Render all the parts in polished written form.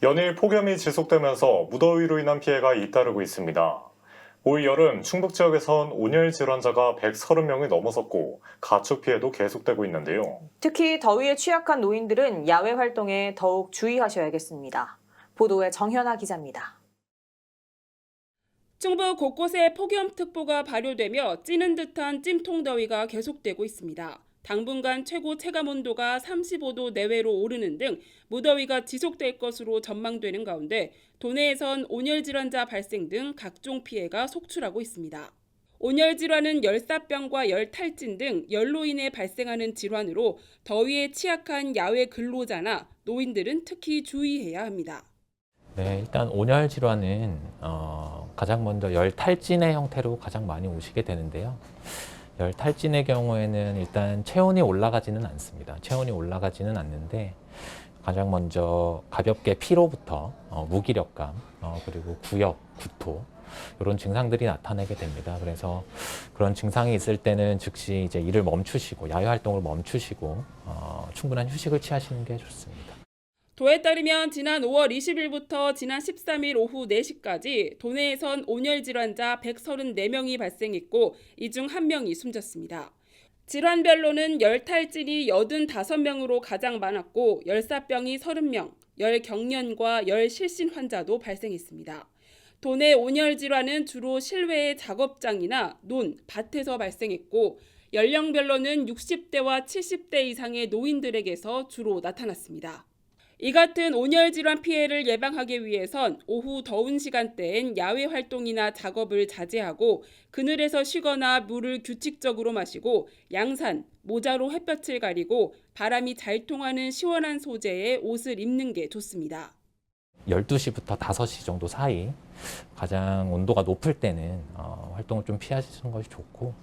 연일 폭염이 지속되면서 무더위로 인한 피해가 잇따르고 있습니다. 올 여름 충북 지역에선 온열 질환자가 130명이 넘어섰고 가축 피해도 계속되고 있는데요. 특히 더위에 취약한 노인들은 야외 활동에 더욱 주의하셔야겠습니다. 보도에 정현아 기자입니다. 충북 곳곳에 폭염특보가 발효되며 찌는 듯한 찜통더위가 계속되고 있습니다. 당분간 최고 체감온도가 35도 내외로 오르는 등 무더위가 지속될 것으로 전망되는 가운데 도내에선 온열질환자 발생 등 각종 피해가 속출하고 있습니다. 온열질환은 열사병과 열탈진 등 열로 인해 발생하는 질환으로 더위에 취약한 야외 근로자나 노인들은 특히 주의해야 합니다. 네, 일단 온열 질환은 가장 먼저 열 탈진의 형태로 가장 많이 오시게 되는데요. 열 탈진의 경우에는 일단 체온이 올라가지는 않습니다. 체온이 올라가지는 않는데 가장 먼저 가볍게 피로부터 무기력감, 그리고 구역, 구토 이런 증상들이 나타나게 됩니다. 그래서 그런 증상이 있을 때는 즉시 이제 일을 멈추시고 야외 활동을 멈추시고 충분한 휴식을 취하시는 게 좋습니다. 도에 따르면 지난 5월 20일부터 지난 13일 오후 4시까지 도내에선 온열 질환자 134명이 발생했고 이 중 1명이 숨졌습니다. 질환별로는 열탈진이 85명으로 가장 많았고 열사병이 30명, 열경련과 열실신 환자도 발생했습니다. 도내 온열 질환은 주로 실외의 작업장이나 논, 밭에서 발생했고 연령별로는 60대와 70대 이상의 노인들에게서 주로 나타났습니다. 이 같은 온열 질환 피해를 예방하기 위해선 오후 더운 시간대엔 야외 활동이나 작업을 자제하고 그늘에서 쉬거나 물을 규칙적으로 마시고 양산, 모자로 햇볕을 가리고 바람이 잘 통하는 시원한 소재의 옷을 입는 게 좋습니다. 12시부터 5시 정도 사이 가장 온도가 높을 때는 활동을 좀 피하시는 것이 좋고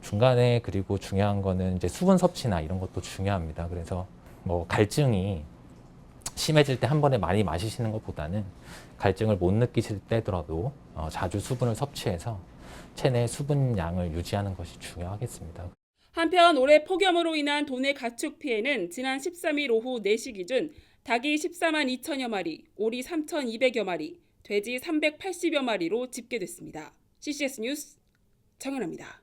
중간에 그리고 중요한 거는 이제 수분 섭취나 이런 것도 중요합니다. 그래서 뭐 갈증이 심해질 때 한 번에 많이 마시시는 것보다는 갈증을 못 느끼실 때더라도 자주 수분을 섭취해서 체내 수분량을 유지하는 것이 중요하겠습니다. 한편 올해 폭염으로 인한 도내 가축 피해는 지난 13일 오후 4시 기준 닭이 14만 2천여 마리, 오리 3,200여 마리, 돼지 380여 마리로 집계됐습니다. CCS 뉴스 정현아입니다.